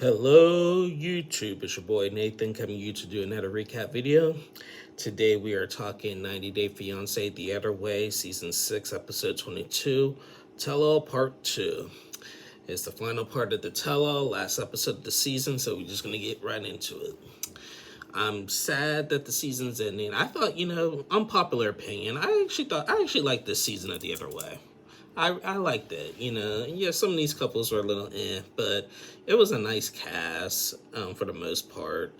Hello YouTube, it's your boy Nathan coming to you to do another recap video. Today we are talking 90 Day Fiancé The Other Way, Season 6, Episode 22, Tell-All Part 2. It's the final part of the tell-all, last episode of the season, so we're just going to get right into it. I'm sad that the season's ending. I thought, unpopular opinion, I actually liked this season of The Other Way. I liked it, Yeah, some of these couples were a little but it was a nice cast for the most part.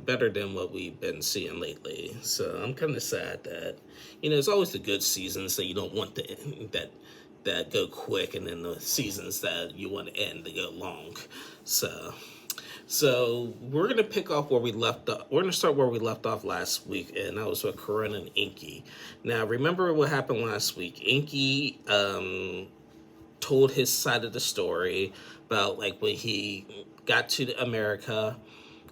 Better than what we've been seeing lately. So I'm kind of sad that, it's always the good seasons, so you don't want that go quick, and then the seasons that you want to end, they go long. So we're gonna pick off where we left off. We're gonna start where we left off last week, and that was with Corinne and Inky. Now, remember what happened last week? Inky told his side of the story about like when he got to America,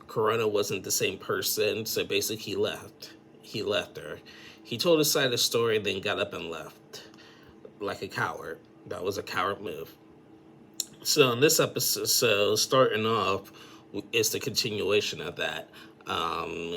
Corona wasn't the same person, so basically he left. He left her. He told his side of the story, then got up and left like a coward. That was a coward move. So in this episode, starting off, it's the continuation of that.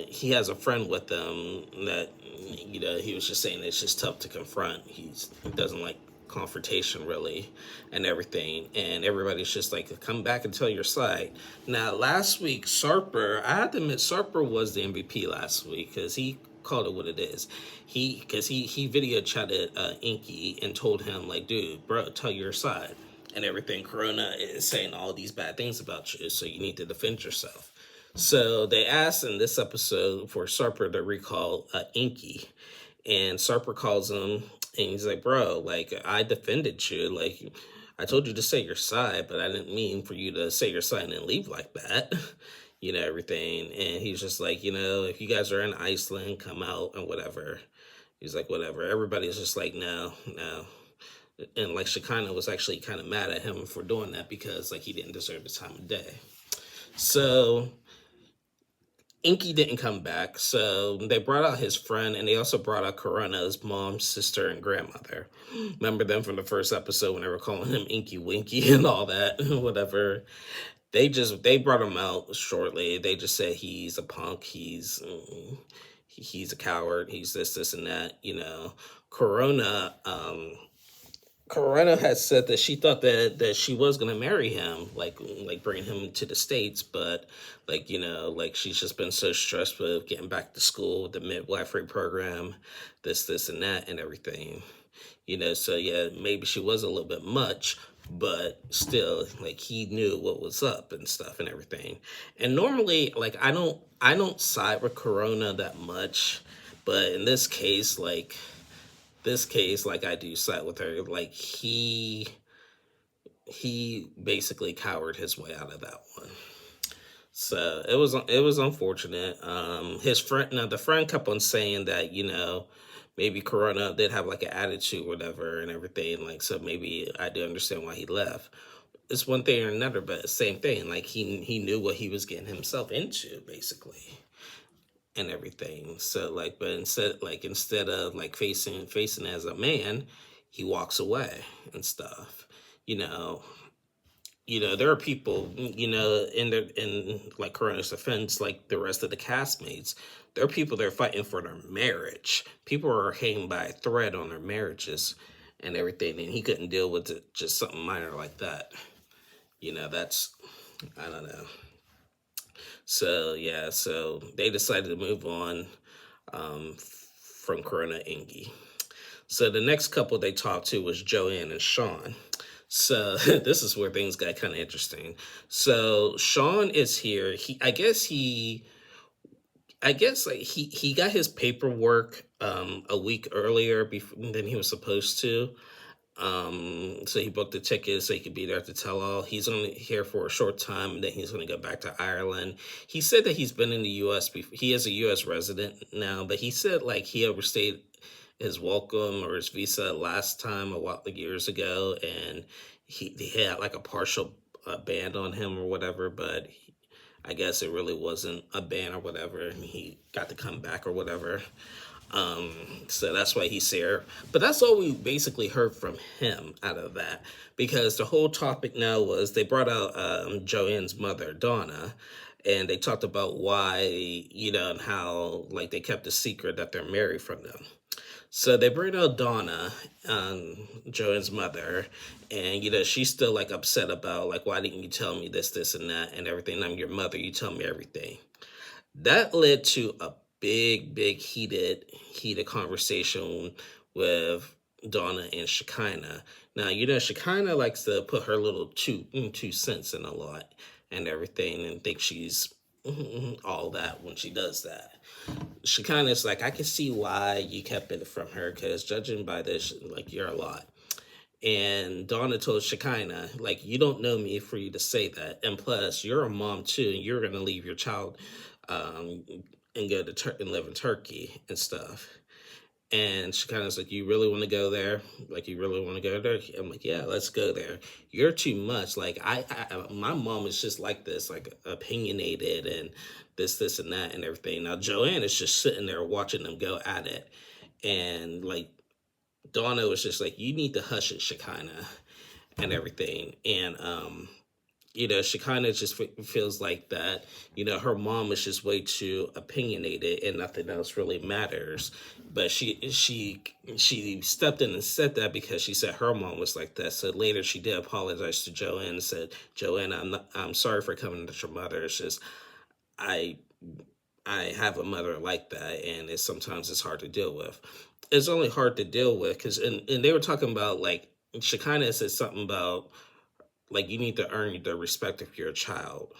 He has a friend with him that, he was just saying it's just tough to confront. He doesn't like confrontation really and everything. And everybody's just like, come back and tell your side. Now, last week, Sarper, I have to admit, Sarper was the MVP last week because he called it what it is. He video chatted Inky and told him like, dude, bro, tell your side and everything. Corona is saying all these bad things about you, so you need to defend yourself. So they asked in this episode for Sarper to recall Inky, and Sarper calls him and he's like, bro, like, I defended you, like, I told you to say your side, but I didn't mean for you to say your side and then leave like that. Everything. And he's just like, if you guys are in Iceland, come out and whatever. He's like, whatever. Everybody's just like, no. And like Shekinah was actually kind of mad at him for doing that because like he didn't deserve the time of day. So Inky didn't come back, so they brought out his friend, and they also brought out Corona's mom, sister, and grandmother. Remember them from the first episode when they were calling him Inky Winky and all that, whatever. They brought him out shortly. They just said he's a punk, he's a coward, he's this and that, Corona has said that she thought that she was gonna marry him, like bring him to the States, but like she's just been so stressed with getting back to school with the midwifery program, this and that and everything, So yeah, maybe she was a little bit much, but still, like he knew what was up and stuff and everything. And normally, like I don't side with Corona that much, but in this case, like I do side with her. Like he basically cowered his way out of that one. So it was unfortunate. His friend, now the friend kept on saying that maybe Corona did have like an attitude, whatever, and everything. Like so, maybe I do understand why he left. It's one thing or another, but same thing. Like he knew what he was getting himself into, basically. And everything. So like, but instead of like facing as a man, he walks away and stuff. There are people, in like Corona's defense, like the rest of the castmates, there are people that are fighting for their marriage. People are hanging by a thread on their marriages and everything, and he couldn't deal with it, just something minor like that. That's, I don't know. So yeah, so they decided to move on from Corona Ingy. So the next couple they talked to was Joanne and Sean. So this is where things got kind of interesting. So Sean is here. I guess like he got his paperwork a week earlier than he was supposed to. So he booked the ticket so he could be there to tell all. He's only here for a short time, and then he's going to go back to Ireland. He said that he's been in the U.S. before. He is a U.S. resident now, but he said like he overstayed his welcome or his visa last time a while years ago, and he had like a partial ban on him or whatever, but I guess it really wasn't a ban or whatever, and he got to come back or whatever. So that's why he's here. But that's all we basically heard from him out of that. Because the whole topic now was they brought out Joanne's mother, Donna, and they talked about why, and how, like, they kept a secret that they're married from them. So they bring out Donna, Joanne's mother, and she's still like upset about like, why didn't you tell me this, and that, and everything? I'm your mother. You tell me everything. That led to a big heated conversation with Donna and Shekinah. Now Shekinah likes to put her little two cents in a lot and everything, and think she's all that when she does that. Shekinah's like, I can see why you kept it from her, because judging by this, like, you're a lot. And Donna told Shekinah, like, you don't know me for you to say that. And plus, you're a mom too, and you're going to leave your child um, and go to and live in Turkey and stuff. And Shekinah's like, you really want to go there? Like, you really want to go there? I'm like, yeah, let's go there. You're too much. Like, my mom is just like this, like, opinionated and this, and that, and everything. Now, Joanne is just sitting there watching them go at it. And, like, Donna was just like, you need to hush it, Shekinah, and everything. And, Shekinah just feels like that, her mom is just way too opinionated and nothing else really matters. But she stepped in and said that because she said her mom was like that. So later she did apologize to Joanne and said, Joanne, I'm sorry for coming at your mother. It's just, I have a mother like that, and sometimes it's hard to deal with. It's only hard to deal with because, and they were talking about, like, Shekinah said something about, like, you need to earn the respect of your child.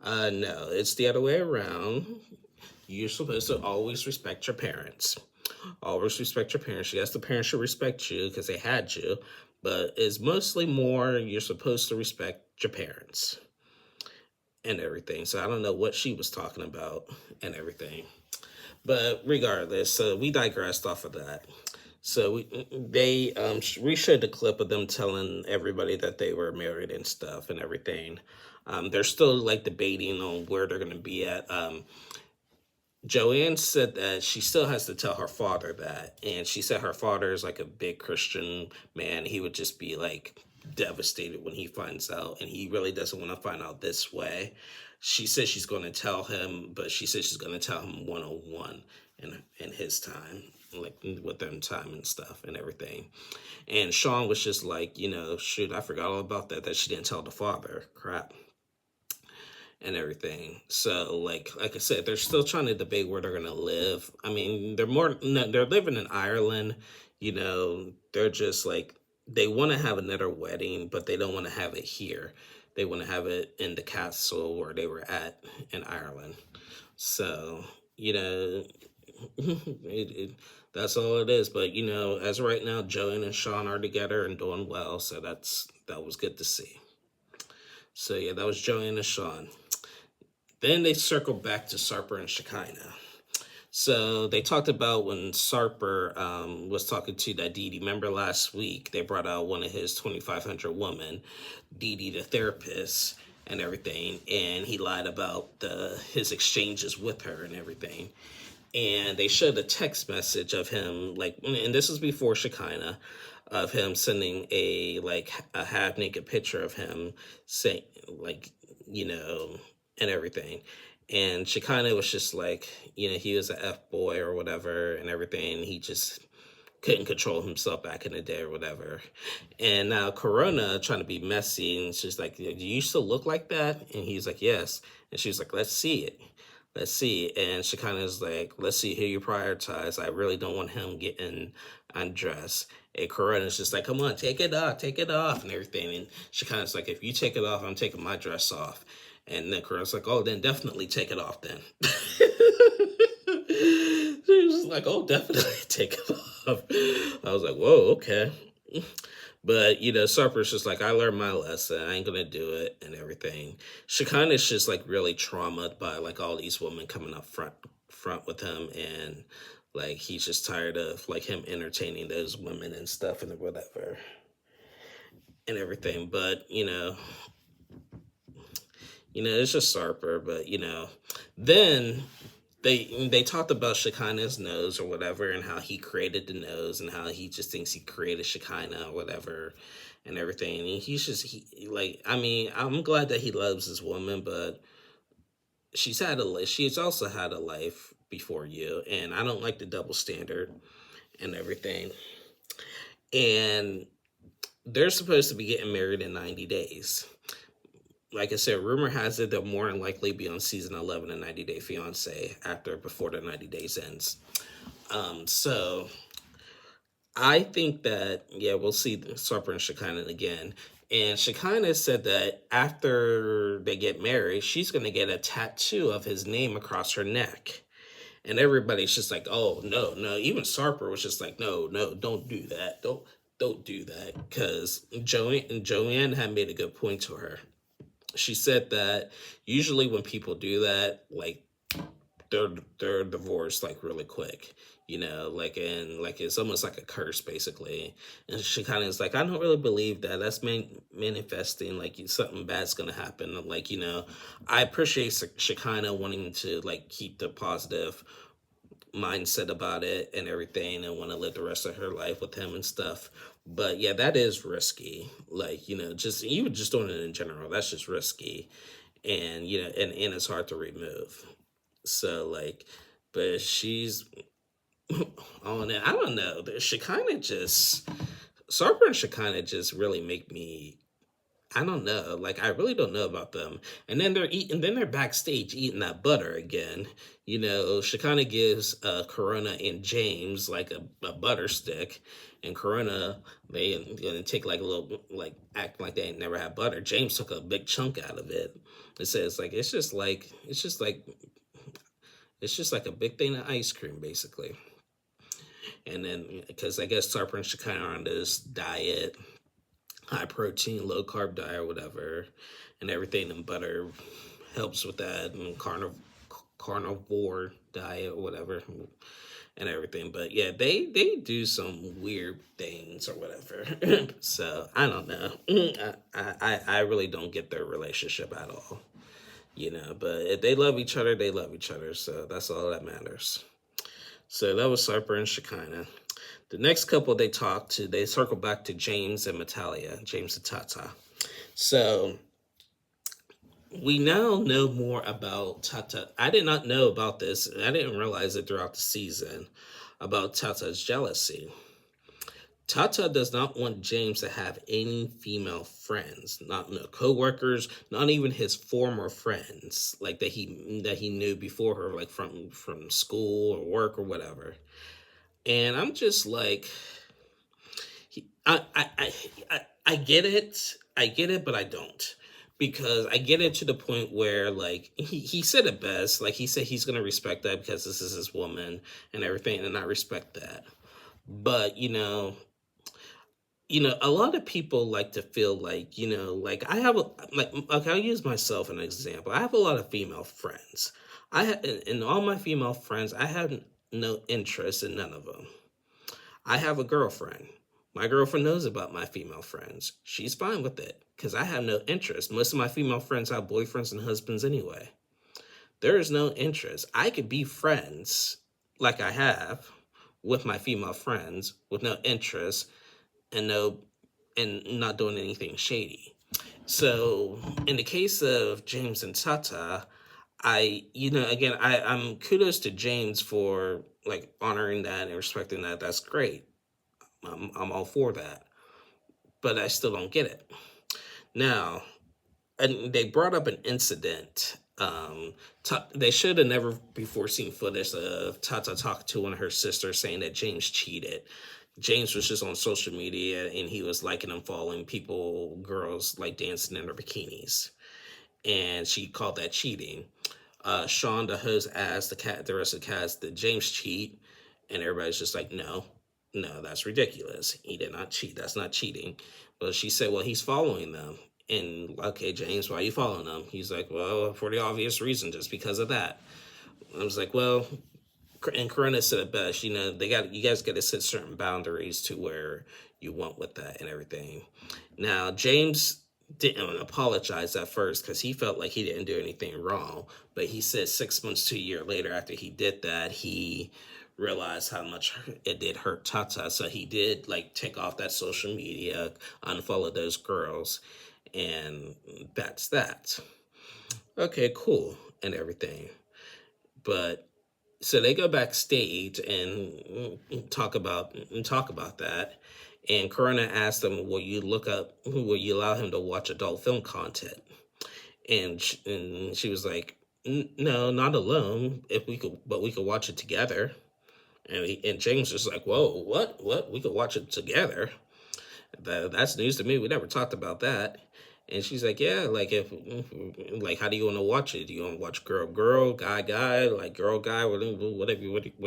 No, it's the other way around. You're supposed to always respect your parents. Always respect your parents. Yes, the parents should respect you because they had you, but it's mostly more you're supposed to respect your parents and everything. So I don't know what she was talking about and everything. But regardless, so we digressed off of that. So they reshowed the clip of them telling everybody that they were married and stuff and everything. They're still like debating on where they're going to be at. Joanne said that she still has to tell her father that, and she said her father is like a big Christian man. He would just be like devastated when he finds out, and he really doesn't want to find out this way. She says she's going to tell him, but she says she's going to tell him one-on-one in his time, like with them time and stuff and everything. And Sean was just like, shoot, I forgot all about that she didn't tell the father. Crap. And everything. So like I said, they're still trying to debate where they're gonna live. I mean, they're living in Ireland. They're just like, they want to have another wedding, but they don't want to have it here. They want to have it in the castle where they were at in Ireland. So that's all it is. But as of right now, Joanne and Sean are together and doing well. So that was good to see. So yeah, that was Joanne and Sean. Then they circled back to Sarper and Shekinah. So they talked about when Sarper was talking to that Dee Dee. Remember last week, they brought out one of his 2,500 women, Dee Dee the therapist and everything. And he lied about his exchanges with her and everything. And they showed a text message of him, like, and this was before Shekinah, of him sending a half naked picture of him saying, like, and everything. And Shekinah was just like, he was a F-boy or whatever and everything. He just couldn't control himself back in the day or whatever. And now Corona trying to be messy, and she's like, do you still look like that? And he's like, yes. And she's like, let's see it. Let's see. And Shekinah's like, let's see who you prioritize. I really don't want him getting undressed. And Corona's just like, come on, take it off, and everything. And Shekinah's like, if you take it off, I'm taking my dress off. And then Corona's like, oh, then definitely take it off then. She was like, oh, definitely take it off. I was like, whoa, okay. But, Sarper's just like, I learned my lesson. I ain't going to do it and everything. Shekinah's just like really traumatized by like all these women coming up front with him. And like, he's just tired of like him entertaining those women and stuff and whatever and everything. But, it's just Sarper. But, then they talked about Shekinah's nose or whatever, and how he created the nose, and how he just thinks he created Shekinah or whatever, and everything. And he's just like, I mean, I'm glad that he loves his woman, but she's also had a life before you, and I don't like the double standard and everything. And they're supposed to be getting married in 90 days. Like I said, rumor has it they'll more than likely be on season 11 of 90 Day Fiancé before the 90 days ends. So I think that, yeah, we'll see Sarper and Shekinah again. And Shekinah said that after they get married, she's going to get a tattoo of his name across her neck. And everybody's just like, oh, no, no. Even Sarper was just like, no, no, don't do that. Don't do that. Because Joanne had made a good point to her. She said that usually when people do that, like, they're divorced like really quick, like, and like it's almost like a curse basically. And she kind of is like, I don't really believe that. That's manifesting like something bad's gonna happen. Like, I appreciate Shekinah wanting to like keep the positive mindset about it and everything, and want to live the rest of her life with him and stuff. But yeah, that is risky. Like, just even just doing it in general, that's just risky. And and it's hard to remove. So like, but she's on it. I don't know. Shekinah just Sarper and Shekinah just really make me. I don't know. Like, I really don't know about them. And then they're backstage eating that butter again. Shekinah gives Corona and James like a butter stick, and Corona they take like a little, like, act like they ain't never had butter. James took a big chunk out of it. It says like it's just like a big thing of ice cream, basically. And then, because I guess Sarper and Shekinah are on this diet, high protein, low carb diet, or whatever, and everything, and butter helps with that, and carnivore diet, or whatever, and everything. But yeah, they do some weird things or whatever. So I don't know. I really don't get their relationship at all. But if they love each other, they love each other. So that's all that matters. So that was Sarper and Shekinah. The next couple they talked to, they circle back to James and James and Tata. So we now know more about Tata. I did not know about this. I didn't realize it throughout the season, about Tata's jealousy. Tata does not want James to have any female friends, not no co-workers, not even his former friends, like that he knew before her, like from school or work or whatever. And I'm just like, I get it, but I don't. Because I get it to the point where, like, he said it best. Like, he said he's going to respect that because this is his woman and everything, and I respect that. But, a lot of people like to feel like, like I have, I'll use myself as an example. I have a lot of female friends. In all my female friends, I have no interest in none of them. I have a girlfriend. My girlfriend knows about my female friends. She's fine with it because I have no interest. Most of my female friends have boyfriends and husbands anyway. There is no interest. I could be friends like I have with my female friends with no interest and not doing anything shady. So in the case of James and Tata, I'm kudos to James for like honoring that and respecting that. That's great. I'm all for that, but I still don't get it. Now, and they brought up an incident. They should have never before seen footage of Tata talking to one of her sisters saying that James cheated. James was just on social media and he was liking and following girls like dancing in their bikinis, and she called that cheating. Sean, the host, asked the rest of the cast, did James cheat? And everybody's just like, no, that's ridiculous. He did not cheat. That's not cheating. But she said, well, he's following them. And, okay, James, why are you following them? He's like, well, for the obvious reason, just because of that. I was like, well, and Corona said it best, you guys got to set certain boundaries to where you want with that and everything. Now, James didn't apologize at first because he felt like he didn't do anything wrong. But he said 6 months to a year later, after he did that, he realized how much it did hurt Tata. So he did like take off that social media, unfollow those girls, and that's that. Okay, cool, and everything. But so they go backstage and talk about that. And Corona asked them, will you allow him to watch adult film content? And she was like, no, not alone. If we could, but we could watch it together. And James was like, whoa, what? We could watch it together. That's news to me. We never talked about that. And she's like, yeah, like how do you want to watch it? Do you want to watch girl, guy, like girl, guy, whatever, what do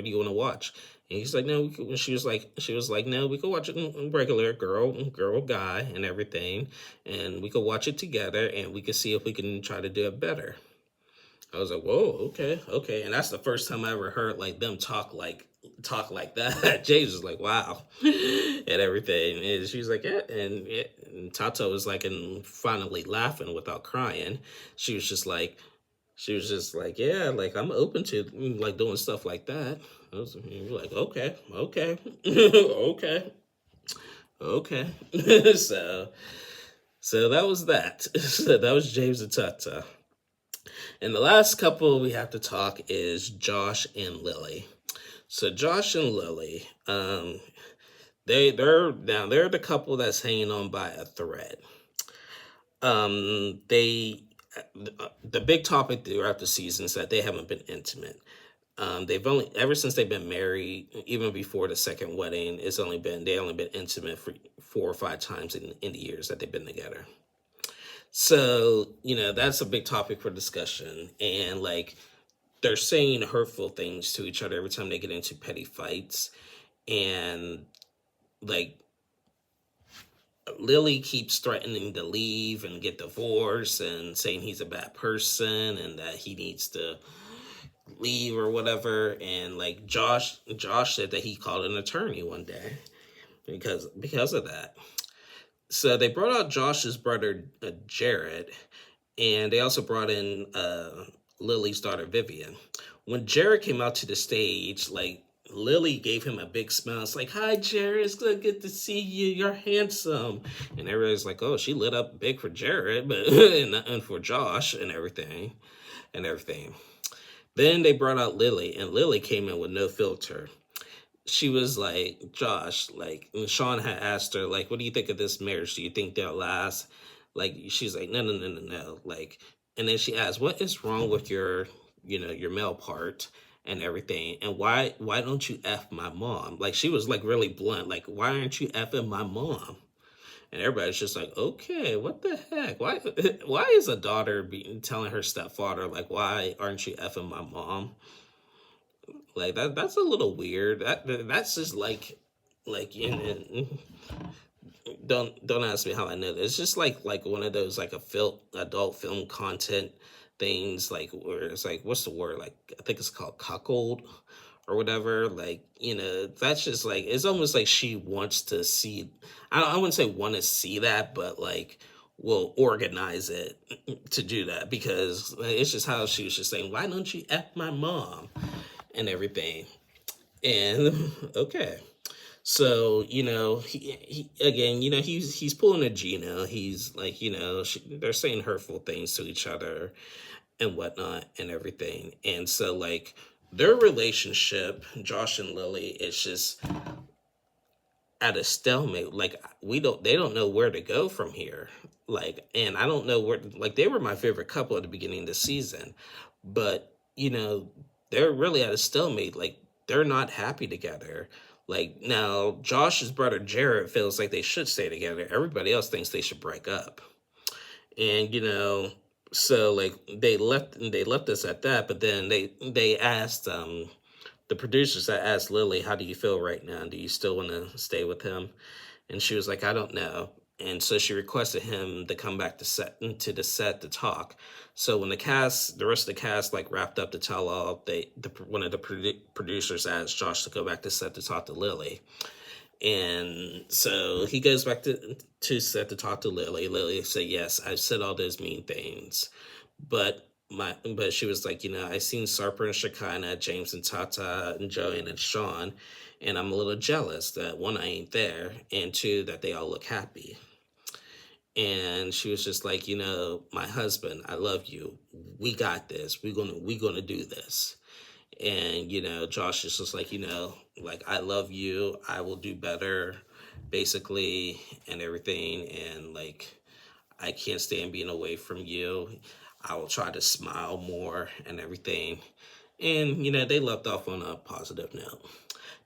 you want to watch? And he's like, no, she was like, no, we could watch it in regular girl, guy, and everything. And we could watch it together and we could see if we can try to do it better. I was like, whoa, okay. And that's the first time I ever heard like them talk like that. James was like, wow, and everything. And she was like, yeah. And Tata was like, and finally laughing without crying. She was just like, yeah, like I'm open to like doing stuff like that. I was like, okay, okay. So that was that. So that was James and Tata. And the last couple we have to talk is Josh and Lily. So Josh and Lily, they're the couple that's hanging on by a thread. The big topic throughout the season is that they haven't been intimate. They've only ever since they've been married, even before the second wedding, they only been intimate for 4 or 5 times in the years that they've been together. So, that's a big topic for discussion. And like they're saying hurtful things to each other every time they get into petty fights. And like Lily keeps threatening to leave and get divorced and saying he's a bad person and that he needs to leave or whatever. And like Josh said that he called an attorney one day because of that. So they brought out Josh's brother, Jared, and they also brought in Lily's daughter, Vivian. When Jared came out to the stage, like, Lily gave him a big smile. It's like, hi, Jared, it's good to see you. You're handsome. And everybody's like, oh, she lit up big for Jared, but and for Josh and everything. Then they brought out Lily, and Lily came in with no filter. She was like, Josh, like, Sean had asked her, like, what do you think of this marriage? Do you think they'll last? Like, she's like, no. Like, and then she asked, what is wrong with your male part and everything? And why don't you F my mom? Like, she was like really blunt. Like, why aren't you Fing my mom? And everybody's just like, okay, what the heck? Why is a daughter telling her stepfather, like, why aren't you Fing my mom? Like that's a little weird. That's just like don't ask me how I know this. It's just like one of those like adult film content things, like where it's like, what's the word? Like I think it's called cuckold or whatever. Like, that's just like, it's almost like she wants to see. I wouldn't say want to see that, but like will organize it to do that because it's just how she was just saying, why don't you F my mom? And everything. And okay. So, he again, he's pulling a Gina. He's like, they're saying hurtful things to each other and whatnot and everything. And so like their relationship, Josh and Lily, is just at a stalemate. Like they don't know where to go from here. Like, and I don't know where, like they were my favorite couple at the beginning of the season, but they're really at a stalemate. Like, they're not happy together. Like, now, Josh's brother, Jared, feels like they should stay together. Everybody else thinks they should break up. And, so, like, they left us at that. But then they asked, the producers that asked Lily, how do you feel right now? Do you still want to stay with him? And she was like, I don't know. And so she requested him to come back to the set to talk. So when the rest of the cast like wrapped up the tell all, one of the producers asked Josh to go back to set to talk to Lily. And so he goes back to set to talk to Lily. Lily said, "Yes, I've said all those mean things, but she was like, I seen Sarper and Shekinah, James and Tata and Joanne and Sean, and I'm a little jealous that one, I ain't there, and two, that they all look happy." And she was just like, my husband, I love you. We got this. We're gonna do this. And Josh is just like, like, I love you. I will do better, basically, and everything. And like, I can't stand being away from you. I will try to smile more and everything. And they left off on a positive note.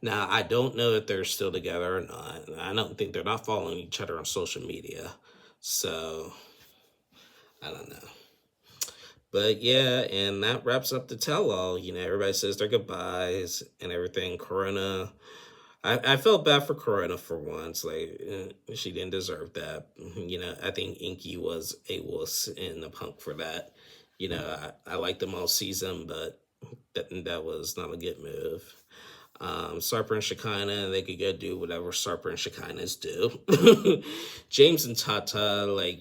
Now, I don't know if they're still together or not. I don't think they're not following each other on social media. So, I don't know. But yeah, and that wraps up the tell all. Everybody says their goodbyes and everything. Corona, I felt bad for Corona for once. Like, she didn't deserve that. I think Inky was a wuss and a punk for that. I liked them all season, but that was not a good move. Sarper and Shekinah, they could go do whatever Sarper and Shekinah's do. James and Tata, like,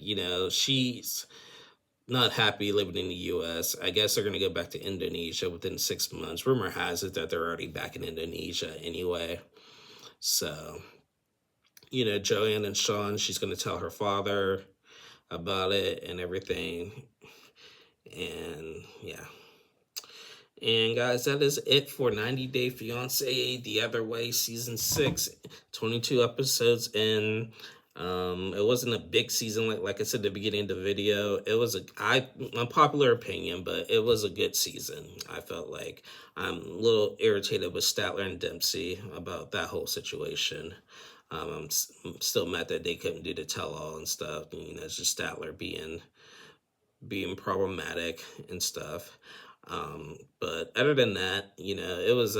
she's not happy living in the U.S. I guess they're going to go back to Indonesia within 6 months. Rumor has it that they're already back in Indonesia anyway. So, Joanne and Sean, she's going to tell her father about it and everything. And yeah. And guys, that is it for 90 Day Fiancé The Other Way Season 6. 22 episodes in. It wasn't a big season like I said at the beginning of the video. It was unpopular opinion, but it was a good season. I felt like I'm a little irritated with Statler and Dempsey about that whole situation. I'm still mad that they couldn't do the tell-all and stuff. It's just Statler being problematic and stuff. But other than that, it was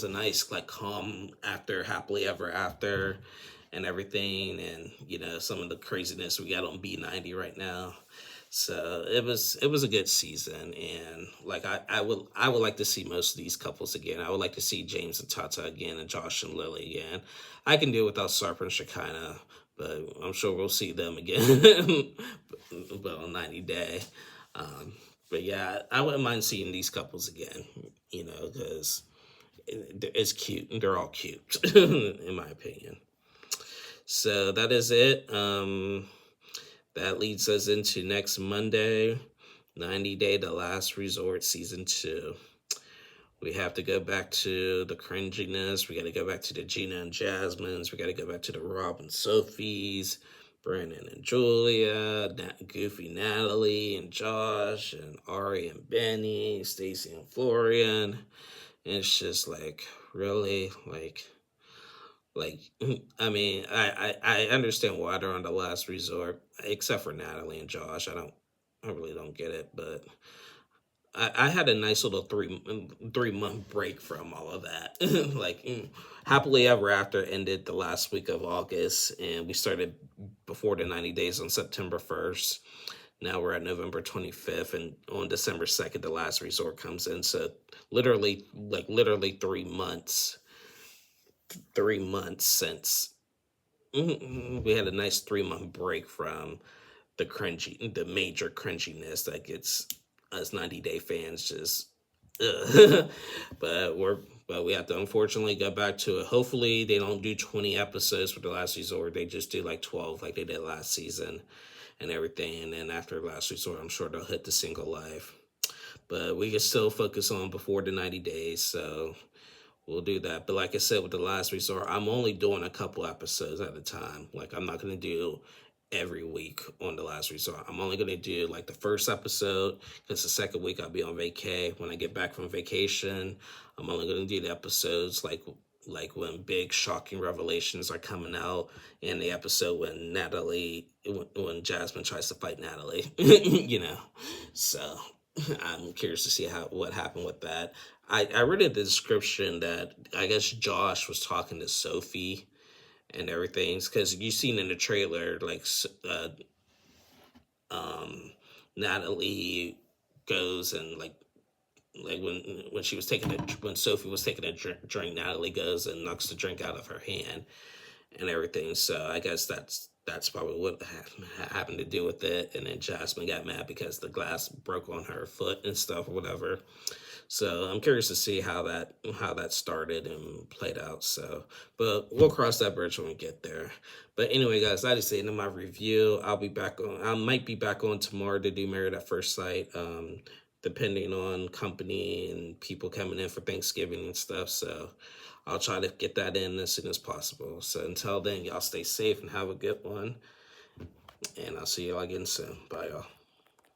a nice, like, calm after happily ever after and everything, and some of the craziness we got on B90 right now. So it was a good season, and like I would like to see most of these couples again. I would like to see James and Tata again, and Josh and Lily again. I can do without Sarper and Shekinah, but I'm sure we'll see them again. But on 90 Day. But yeah, I wouldn't mind seeing these couples again, because it's cute. They're all cute, in my opinion. So that is it. That leads us into next Monday, 90 Day The Last Resort Season 2. We have to go back to the cringiness. We got to go back to the Gina and Jasmine's. We got to go back to the Rob and Sophie's, Brandon and Julia, Goofy Natalie and Josh, and Ari and Benny, Stacy and Florian. And it's just like, really? Like, I mean, I understand why they're on The Last Resort, except for Natalie and Josh. I really don't get it, but I had a nice little 3-month break from all of that. Like, Happily Ever After ended the last week of August, and we started before the 90 days on September 1st. Now we're at November 25th, and on December 2nd, The Last Resort comes in. So literally 3 months. 3 months since we had a nice 3-month break from the major cringiness that gets us 90 Day fans just but we have to unfortunately go back to it. Hopefully they don't do 20 episodes for The Last Resort. They just do like 12 like they did last season and everything, and then after Last Resort I'm sure they'll hit the single life, but we can still focus on before the 90 days, so we'll do that. But like I said, with The Last Resort, I'm only doing a couple episodes at a time. Like, I'm not going to do every week on The Last Resort. I'm only going to do like the first episode, because the second week I'll be on vacay. When I get back from vacation, I'm only going to do the episodes like when big shocking revelations are coming out, and the episode when Jasmine tries to fight Natalie, So I'm curious to see what happened with that. I read in the description that I guess Josh was talking to Sophie and everything, because you seen in the trailer, like, Natalie goes and like like when she was taking when Sophie was taking a drink, Natalie goes and knocks the drink out of her hand and everything. So I guess that's probably what happened to do with it. And then Jasmine got mad because the glass broke on her foot and stuff or whatever. So I'm curious to see how that started and played out. So, but we'll cross that bridge when we get there. But anyway, guys, that is the end of my review. I'll be back on. I might be back on tomorrow to do Married at First Sight. Depending on company and people coming in for Thanksgiving and stuff. So I'll try to get that in as soon as possible. So until then, y'all stay safe and have a good one. And I'll see y'all again soon. Bye, y'all.